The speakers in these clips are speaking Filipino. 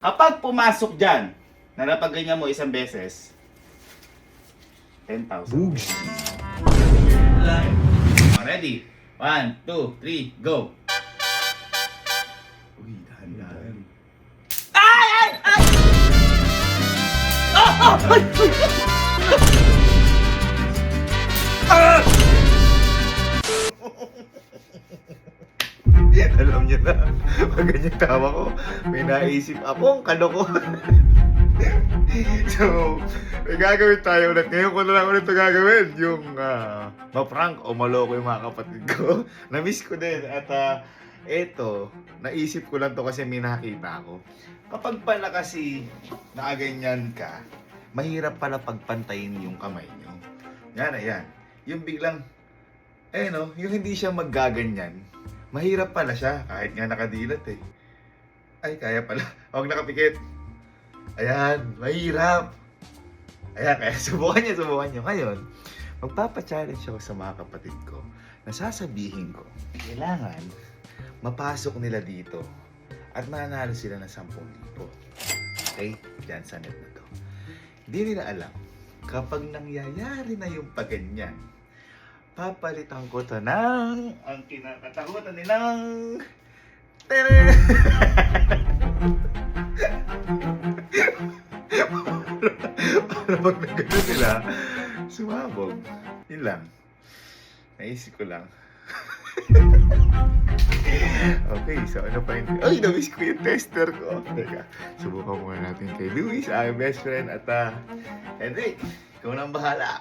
Kapag pumasok dyan, na napaganyan mo isang beses, 10,000. Boogs. Ready? 1, 2, 3, go! Uy, dahan-dahan. Ay! Ay! Ay! Ah! Ah! Ay! Ay! Alam niyo na, pag ganyan tawa ko, may naisip akong kalokohan. So, may gagawin tayo ulit. Ngayon ko na lang ulit ito gagawin. Yung ma-prank o maloko yung mga kapatid ko. Na-miss ko din. At eto, naisip ko lang to kasi may nakita ako. Kapag pala kasi nakaganyan ka, mahirap pala pagpantayin yung kamay nyo. Yan, ayan. Yung biglang, no, yung hindi siya maggaganyan. Mahirap pala siya, kahit nga nakadilat eh. Ay, kaya pala. Huwag nakapikit. Ayan, mahirap. Ayan, kaya subukan nyo. Ngayon, magpapa-challenge ako sa mga kapatid ko na sasabihin ko, kailangan mapasok nila dito at mananalo sila ng 10,000. Okay? Diyan sa net na to. Hindi nila alam, kapag nangyayari na yung paganyan, papalitan ko to ng ang kinakatakutan nilang tere! Para pag nagano sila, sumabog. Yun lang. Naisip ko lang. Okay, so ano pa yun? Ay, na-miss ko yung tester ko. Teka, subukan muna natin kay Luis, aking best friend. At Henrik, ikaw nang bahala.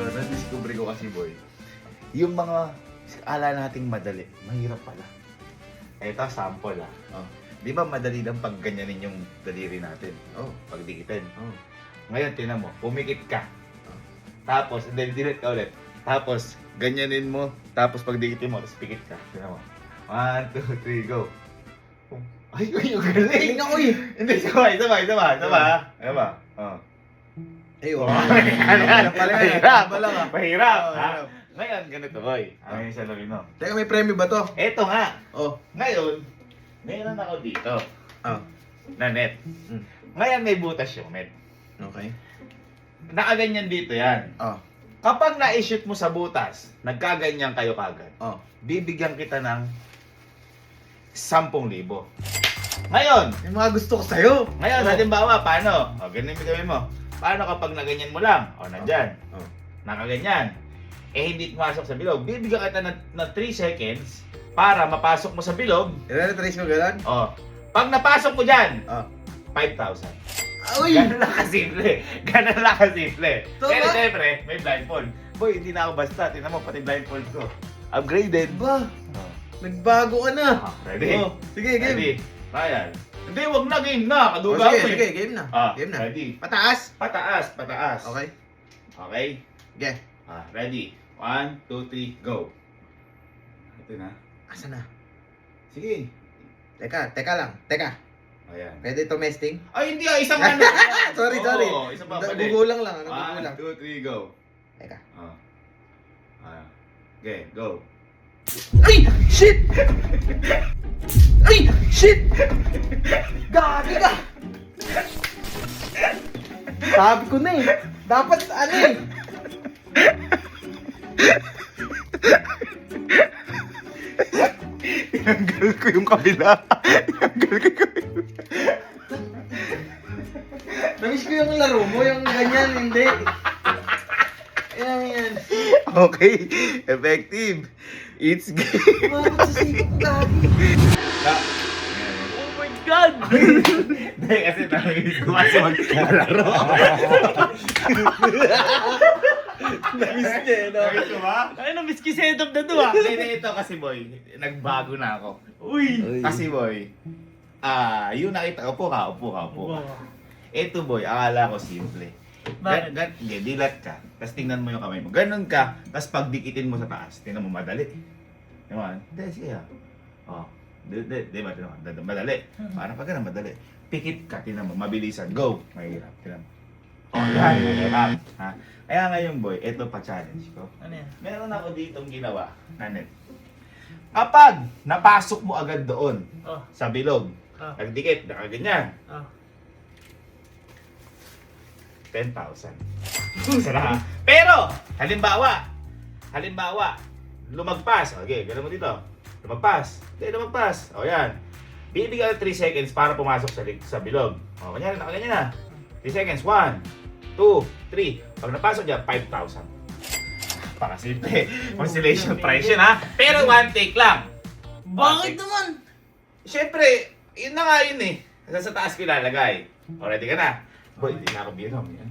Na-discover ko kasi, boy. Yung mga ala nating madali, mahirap pala. Eto, sample Oh. Di ba madali lang pag ganyanin yung daliri natin? Oh, pagdikitin. Oh. Ngayon, tinan mo, pumikit ka. Oh. Tapos, and then delete ka ulit. Tapos, ganyanin mo. Tapos, pagdikitin mo, tapos pikit ka. Tinan mo. 1, 2, 3, go. Ay, yung galing! Ako eh! Hindi, sabay. Ano ba? Oh. Ay, wow. Mahirap. Mahirap. Mahirap. Oh, Ha? mahirap. Ngayon, ganito, boy. Ano yung salamin mo? Teka, may premyo ba to? Eto nga. Oh. Ngayon, meron ako dito. Ah. Na net. Mm. Ngayon may butas yung net. Okay. Nakaganyan dito yan. Oh. Kapag na-shoot mo sa butas, nagkaganyan kayo kagad. Oh. Bibigyan kita ng 10,000. Ngayon, Yung mga gusto ko sa'yo. ngayon, Oh. halimbawa, paano? O, ganun yung gawin mo. Paano kapag naganyan mo lang? O, nandyan. Oh. Nakaganyan. Eh, hindi pumasok sa bilog. Bibigyan kita ng 3 seconds para mapasok mo sa bilog. I-retrace mo gano'n? O, pag napasok mo dyan, Oh. 5,000. Uy! Ganun lang kasimple. Ganun lang kasimple. Ito Pero ba? syempre, may blindfold. Boy, hindi na ako basta. Tingnan mo, pati blindfold ko. Upgraded. Ba? Oh. Nagbago ka na. Ready? Oh. Sige, game. Ready? Ryan. Hindi, wag na. Game na. Oh, Kaduga sige, ako sige, eh. game na. Ah, Game na. ready? Pataas. Pataas. Okay. Okay? Sige. Ready? 1, 2, 3, go. Ito na. Asa na? Sige. Teka lang. Teka. Ayan. Pwede tumesting? Ay, hindi ah. Isang ano. Sorry. Oo, isang papalik. Gugulang lang. 1, Gugulang. 2, 3, go. Teka. Okay, go. Ay! Shit! Ay! Shit! Gagi ka! Sabi ko na eh. Dapat ano eh. Tinanggal ko yung kabila. Namiss ko yung laro mo, yung ganyan, hindi. Yan. Okay, effective. It's game. Bakit sa sikip ko gagi? Oh my God! Hindi, kasi nangis ko kasi magkalaro. Namiss niya eh, no? Nangis ko ba? Ay, na-miss ki setup na to ah. Hindi, ito kasi boy, nagbago na ako. Uy! Kasi boy, yung nakita, upo ka. Ito boy, akala ko simple. Bakit? Hindi, dilat ka. Tapos tingnan mo yung kamay mo. Ganon ka. Tapos pag dikitin mo sa taas, tingnan mo madali. Diba? Hindi, sige ah. Oh. Di ba? Tingnan mo. Madali. Parang pag ganun, madali. Pikit ka, tingnan mo. Mabilisan. Go! Mahirap. Tingnan mo. Oh, yan. Mahirap. Ha? Kaya ngayon boy, ito pa challenge ko. Ano yan? Meron ako ditong ginawa na net. Kapag napasok mo agad doon Oh. sa bilog, Ah. nagdikit, nakaganyan, Ah. 10,000. Sana. Pero, halimbawa, lumagpas. Okay, gano'n mo dito. Lumagpas. O yan. Bibigyan ng 3 seconds para pumasok sa bilog. O, ganyan, nakaganyan na. 3 seconds. 1, 2, 3. Pag napasok dyan, 5,000. Pakasimple. Constellation price yun, ha? Pero one take lang. Bakit naman? Siyempre, yun na nga yun eh. Sa taas ko ilalagay. O, ready ka na? Boy, hindi na ako binom. Yan.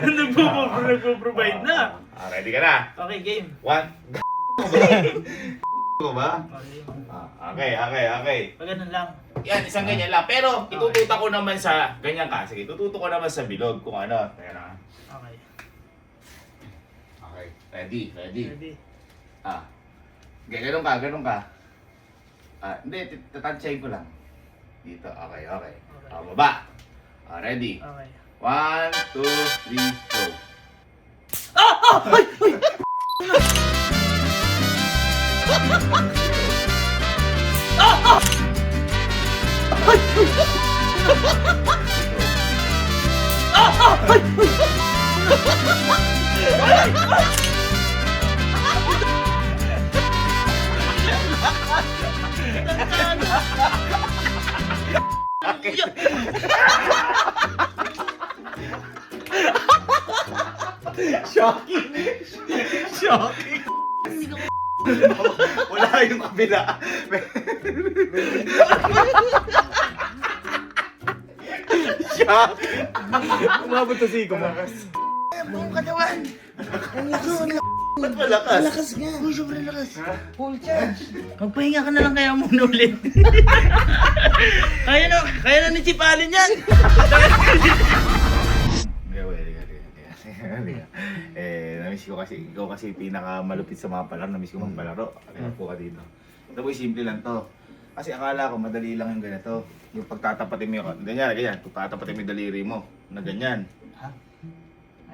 Nagpo-provide na. Ready ka na? Okay, game. One. Ko ba? Okay. Okay. Pag ganun lang. Yan, isang ganyan lang. Pero, itututa ko naman sa, ganyan ka. Sige, itututo ko naman sa bilog kung ano. Kaya na. Okay. Okay. Ready. Ready? Ganun ka. Hindi, tatansyahin ko lang. Dito, okay. Baba. Ready. Okay. 1, 2, 3, go. Shocking. Wala yung kabila. Shocking. Umabot na si Iko mo. Buong katawan. Ba't malakas? Lakas nga. Uy, sobrang lakas. Full charge. Magpahinga ka na lang kaya muna ulit. kaya na ni Chip Allen yan. Namiss ko kasi, ikaw kasi pinakamalupit sa mga palaro, namiss ko magpalaro. Kaya po ka dito. Ito po, simple lang to. Kasi akala ko madali lang yung ganito. Yung pagtatapatin mo yung, ganyan. Pagtatapatin mo yung daliri mo, na ganyan. Ha?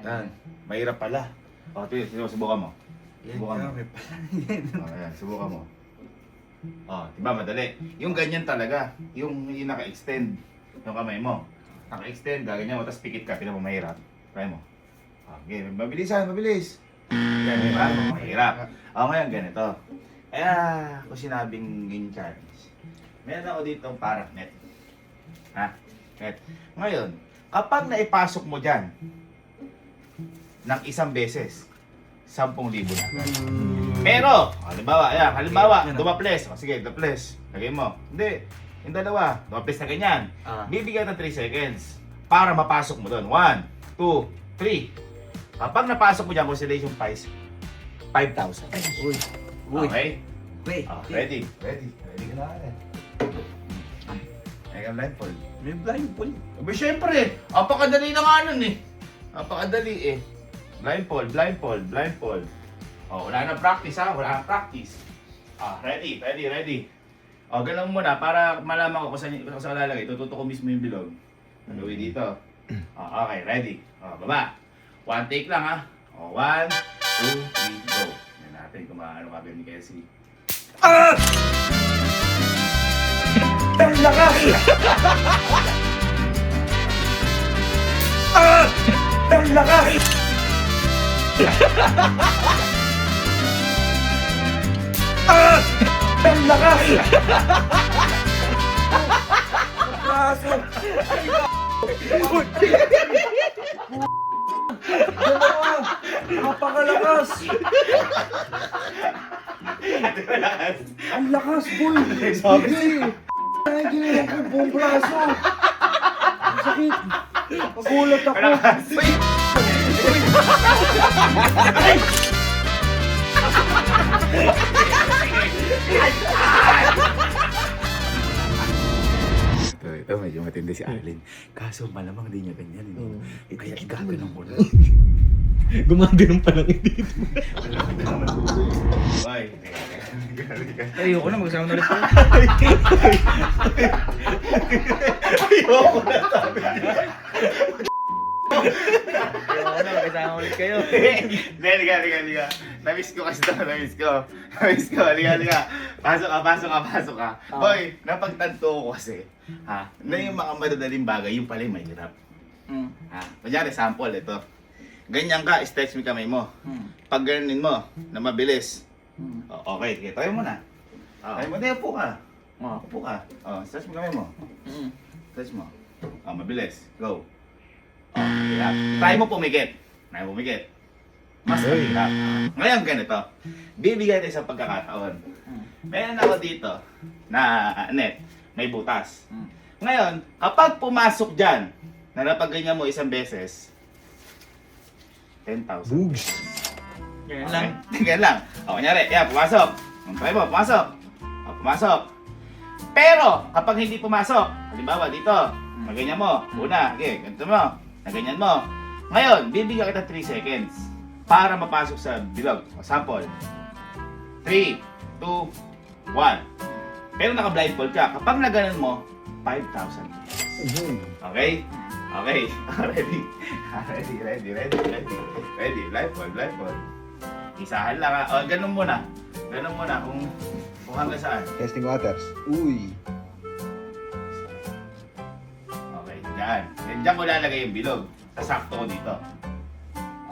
Yan, mahirap pala. O, subukan mo. Subukan mo. Grabe pala yan. Ayan, subukan mo. Diba madali? Yung ganyan talaga, yung naka-extend yung kamay mo. Naka-extend, gaganyan mo, tapos pikit ka, tinan mo mahirap. Try mo. Okay, mabilis. Yan, diba? Mahirap. Ngayon, ganito. Kaya, kung sinabing yung challenge, meron ako ditong parang net. Net. Ngayon, kapag naipasok mo dyan, ng isang beses, 10,000 na. Pero, halimbawa, dumaples. Sige, duples. Lagay mo. Hindi, yung dalawa, dumaples na ganyan. Bibigyan ng 3 seconds para mapasok mo doon. 1, 2, 3. Kapag napasok mo dyan, constellation price, 5,000. Uy. Okay? Wait. Ready ka na agad. Ay, ang blindfold. May blindfold. Abi, syempre, apakadali na nga nun eh. Apakadali eh. Blindfold. Wala na practice ha, wala na practice. Ready. Ganun muna para malaman ko kung saan lalagay. Tututo ko mismo yung bilog. Gawin dito. Okay, ready. Baba. One take lang ha. 1, 2, 3, go. Yan natin kung maano kagad ni Cassie. Ang lakas! Ang lakas! Ang lakas! Braso! Dalawa! Napakalakas! Ang lakas, boy! Sabi! Ay, ginawa ko buong braso! Ang sakit! Magulat ako! Ito medyo matindi si Arlene. Kaso malamang di niya ganyan. Kaya igaganon ko na. Gumagano'n pa lang dito. Bye. Ayoko na, magsama na ulit tayo. Ayoko na sabi niya. Ayoko na, magkasama ulit kayo. Hindi, liga. Namiss ko kasi ito, namiss ko. Liga. Pasok ka. Boy, napagtanto ko kasi, na yung mga madadaling bagay, yung pala yung mahirap. Kunyari, sample, ito. Ganyan ka, stretch mo yung kamay mo. Pag ganunin mo, na mabilis. Okay, sige, tayo mo na. Tayo mo, hindi, upo ka. Upo ka. Stretch mo kamay mo. Stretch mo. Mabilis. Go. Hirap. Try mo pumikit. Mas mahirap. Ngayon ganito. Bibigay tayo sa pagkakataon. Meron ako dito na net. May butas. Ngayon, kapag pumasok dyan, na napagganyan mo isang beses, 10,000. Bugs. Yan lang. Ganyan lang. Kunyari, pumasok. Try mo, pumasok. Pero, kapag hindi pumasok, halimbawa dito, maganyan mo, una, ganito mo, naganyan mo. Ngayon, bibigyan kita 3 seconds para mapasok sa bilog. O, sample. 3, 2, 1. Pero naka-blindfold ka. Kapag naganon mo, 5,000. Okay? Ready. Blindfold. Isahan lang ha. O, ganun muna. Kung hanggang saan. Testing waters. Uy. Okay, dyan. Diyan ko lalagay yung bilog. Sasakto ko dito.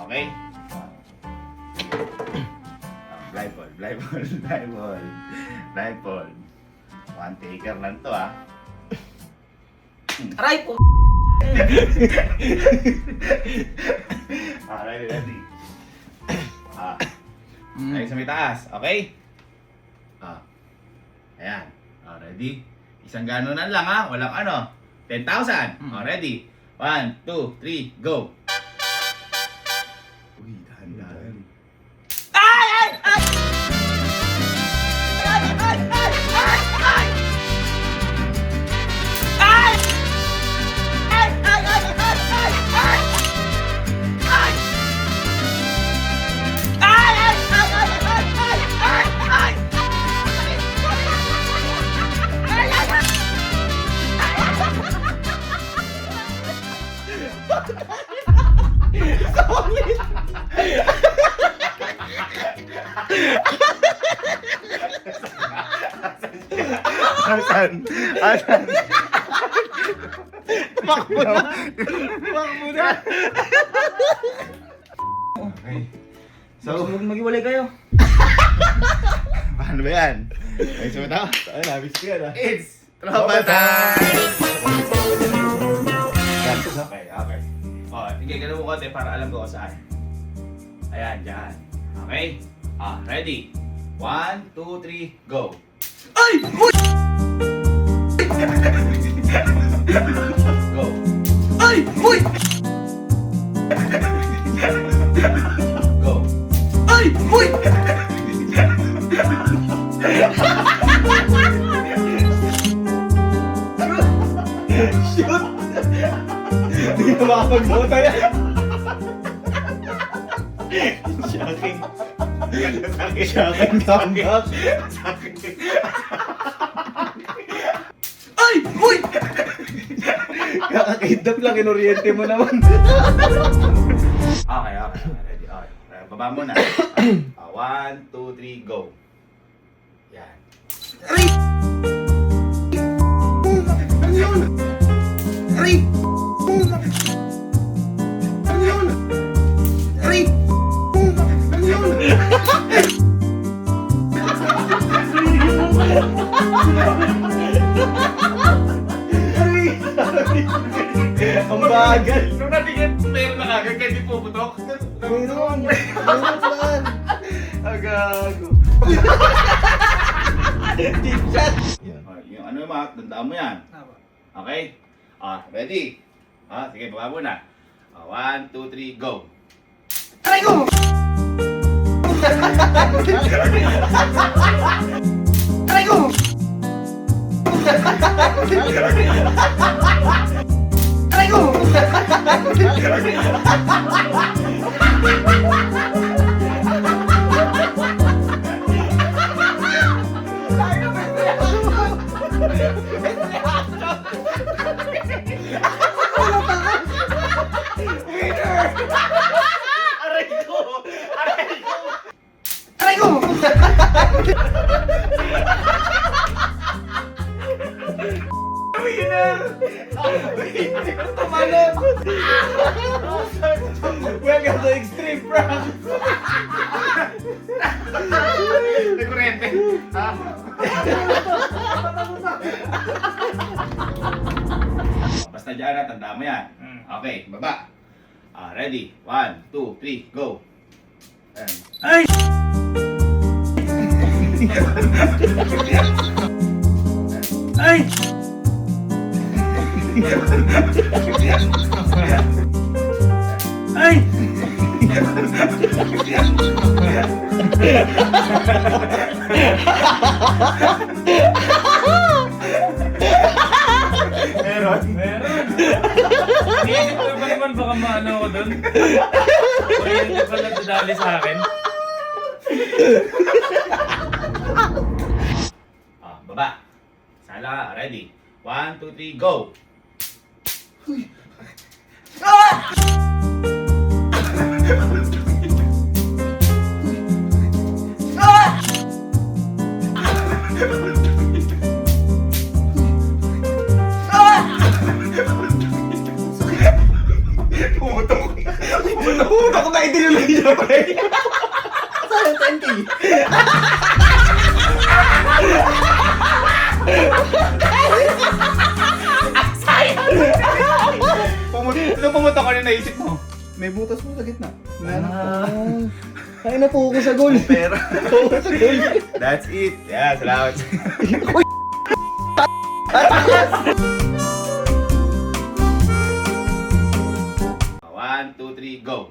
Okay? Blindfold. One taker lang to Aray po! Ready. Ay, sa may taas. Okay? Ayan. Ready? Isang ganunan lang walang 10,000. Ready? 1, 2, 3, go! Uy, dahan-dahan. Asan? Makbo na. Okay. So, mag-iwalay kayo. Paano ba yan? Ay, sumata? Ay, nabis ko yan It's Tropa Time! Gantos ha? Okay. Sige, ganun mo konti para alam ko kung saan. Ayan, dyan. Okay? Ready? 1, 2, 3, go! Ay! Uy! Go! Ay! Uy! Go! Ay! Uy! Shoot! Hindi na makapag-bota yan. Shocking. Shocking comeback. Ay! Uy! Kakakidap lang, inoriente mo naman. Okay. Ready? Okay. Baba mo na. 1, 2, 3, go! Yan. Aray! Ano yun? Aray! Ano yun? Aray! Ano yun? Ang bagal. Nung natigit, meron na kagad, kaya di puputok. Meron plan. Agago. Deep shot. Yan. Yung ano yung mga, tandaan mo yan. Okay? Ready? Sige, baba mo na. 1, 2, 3, go! Aray ko! Aray ko! Aray ko! Winner! Tumalon! Welcome to Extreme Prank! May kurente. Ha? Basta dyan na, tanda mo yan. Okay, baba. Ready? 1, 2, 3, go. Ayan. Ay! Ay! Ay! Meron? Iniisip ko ba naman baka maano ako dun? Kuryente pala dadali sa akin. Baba. Sala, ready? 1, 2, 3, go. Ako na idinuloy niya, pre! Saan yung 10K? Nung pumunta ko rin naisip mo. May butas po sa gitna. Kaya na po ako sa goal. Pero, Oo, sa goal. that's it. Yeah, salamat. 1, 2, 3, go.